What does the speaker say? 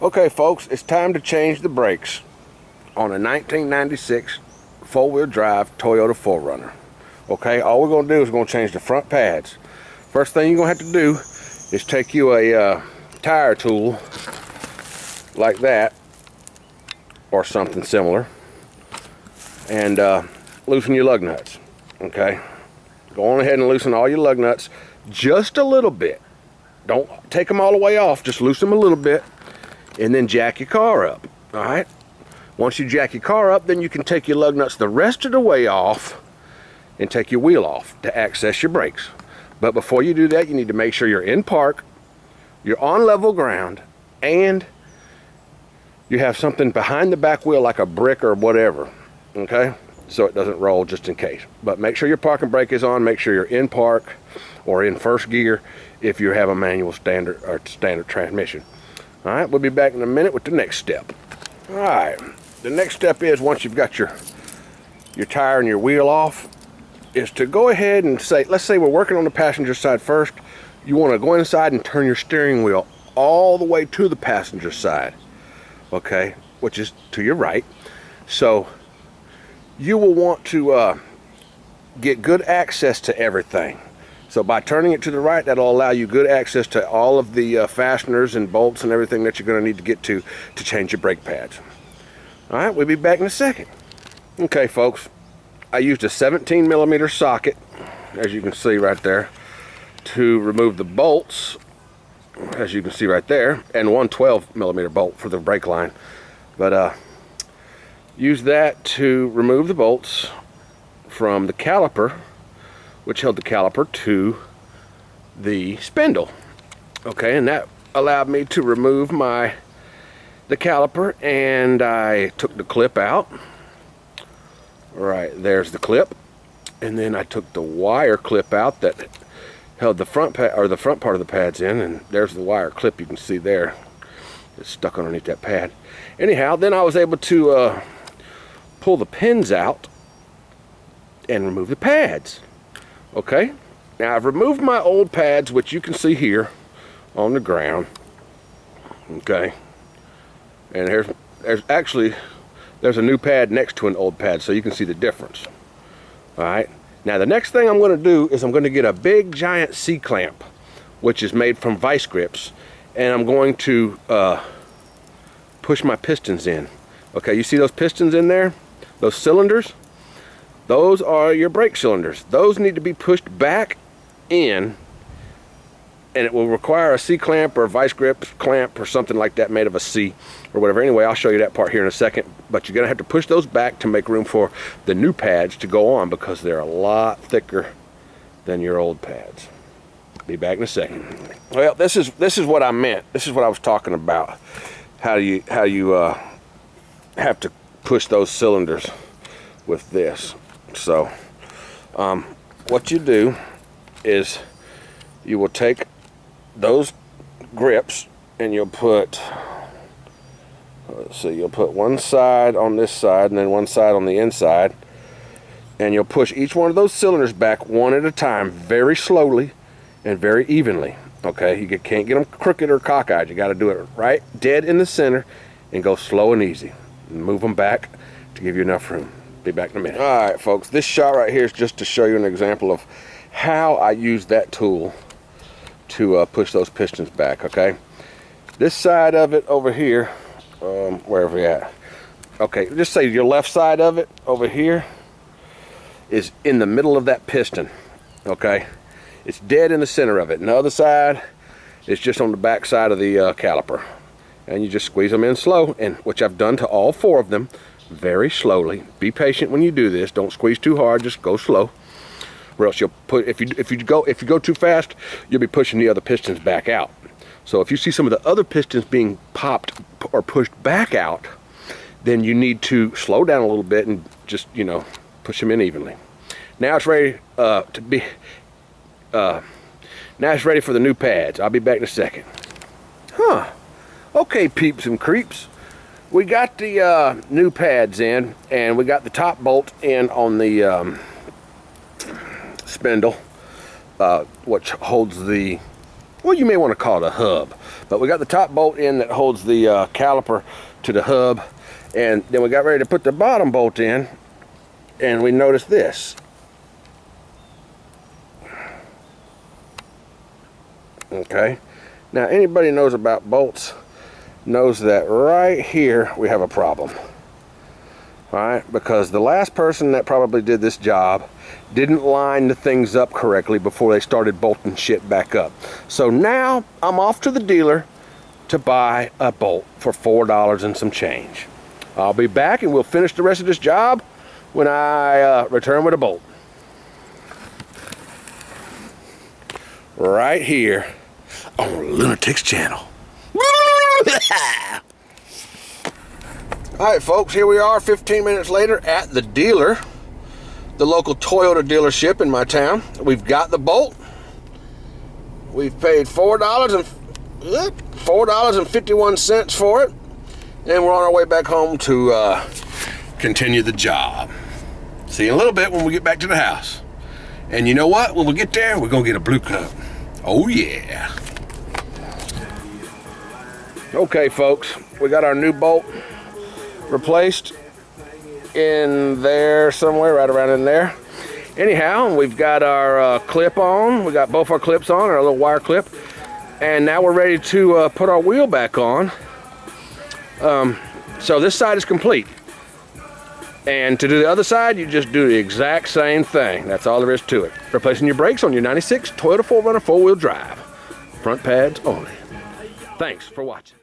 Okay folks, it's time to change the brakes on a 1996 four-wheel drive Toyota 4runner. Okay, all we're going to do is we're going to change the front pads. First thing you're going to have to do is take you a tire tool like that or something similar and loosen your lug nuts. Okay, go on ahead and loosen all your lug nuts just a little bit. Don't take them all the way off, just loosen them a little bit and then jack your car up. All right, once you jack your car up, then you can take your lug nuts the rest of the way off and take your wheel off to access your brakes. But before you do that, you need to make sure you're in park, you're on level ground, and you have something behind the back wheel like a brick or whatever, okay, so it doesn't roll, just in case. But make sure your parking brake is on, make sure you're in park or in first gear if you have a manual standard or standard transmission. All right, we'll be back in a minute with the next step. All right, the next step is, once you've got your tire and your wheel off, is to go ahead and say, let's say we're working on the passenger side first. You want to go inside and turn your steering wheel all the way to the passenger side, okay, which is to your right. So you will want to get good access to everything. So by turning it to the right, that'll allow you good access to all of the fasteners and bolts and everything that you're going to need to get to change your brake pads. All right, we'll be back in a second. Okay folks, I used a 17mm socket, as you can see right there, to remove the bolts, as you can see right there, and one 12mm bolt for the brake line. But use that to remove the bolts from the caliper, which held the caliper to the spindle. Okay, and that allowed me to remove the caliper, and I took the clip out. Right, there's the clip, and then I took the wire clip out that held the front pad, or the front part of the pads in, and there's the wire clip you can see there. It's stuck underneath that pad. Anyhow, then I was able to pull the pins out and remove the pads. Okay, now I've removed my old pads, which you can see here on the ground. Okay, and there's a new pad next to an old pad, so you can see the difference. All right, now the next thing I'm going to do is I'm going to get a big giant C-clamp, which is made from vice grips, and I'm going to push my pistons in. Okay, you see those pistons in there, those cylinders? Those are your brake cylinders. Those need to be pushed back in, and it will require a C-clamp or a vice grip clamp or something like that made of a C or whatever. Anyway, I'll show you that part here in a second, but you're going to have to push those back to make room for the new pads to go on, because they're a lot thicker than your old pads. Be back in a second. Well, this is what I meant. This is what I was talking about. How you have to push those cylinders with this. So what you do is you will take those grips and you'll put, let's see, you'll put one side on this side and then one side on the inside, and you'll push each one of those cylinders back one at a time, very slowly and very evenly. Okay, you can't get them crooked or cockeyed. You got to do it right dead in the center and go slow and easy and move them back to give you enough room. Be back in a minute. All right folks, this shot right here is just to show you an example of how I use that tool to push those pistons back. Okay, this side of it over here, wherever you're at, okay, just say your left side of it over here is in the middle of that piston. Okay, it's dead in the center of it, and the other side is just on the back side of the caliper, and you just squeeze them in slow, and which I've done to all four of them, very slowly. Be patient when you do this. Don't squeeze too hard, just go slow, or else you'll put, if you go too fast, you'll be pushing the other pistons back out. So if you see some of the other pistons being popped or pushed back out, then you need to slow down a little bit and just, you know, push them in evenly. Now it's ready now it's ready for the new pads. I'll be back in a second. Okay, peeps and creeps, we got the new pads in, and we got the top bolt in on the spindle, which holds the, well, you may want to call it a hub, But we got the top bolt in that holds the caliper to the hub, and then we got ready to put the bottom bolt in, and we noticed this. Okay, now anybody knows about bolts knows that right here we have a problem. All right, because the last person that probably did this job didn't line the things up correctly before they started bolting shit back up. So now I'm off to the dealer to buy a bolt for $4 and some change. I'll be back and we'll finish the rest of this job when I return with a bolt. Right here on Lunatic's channel. Alright folks, here we are 15 minutes later at the dealer, the local Toyota dealership in my town. We've got the bolt. We've paid $4.51 for it, and we're on our way back home to continue the job. See you in a little bit when we get back to the house. And you know what? When we get there, we're gonna get a blue cup. Oh yeah. Okay folks, we got our new bolt replaced in there somewhere, right around in there. Anyhow, we've got our clip on. We got both our clips on, our little wire clip, and now we're ready to put our wheel back on. So this side is complete, and to do the other side, you just do the exact same thing. That's all there is to it. Replacing your brakes on your 96 Toyota 4Runner 4-wheel drive. Front pads only. Thanks for watching.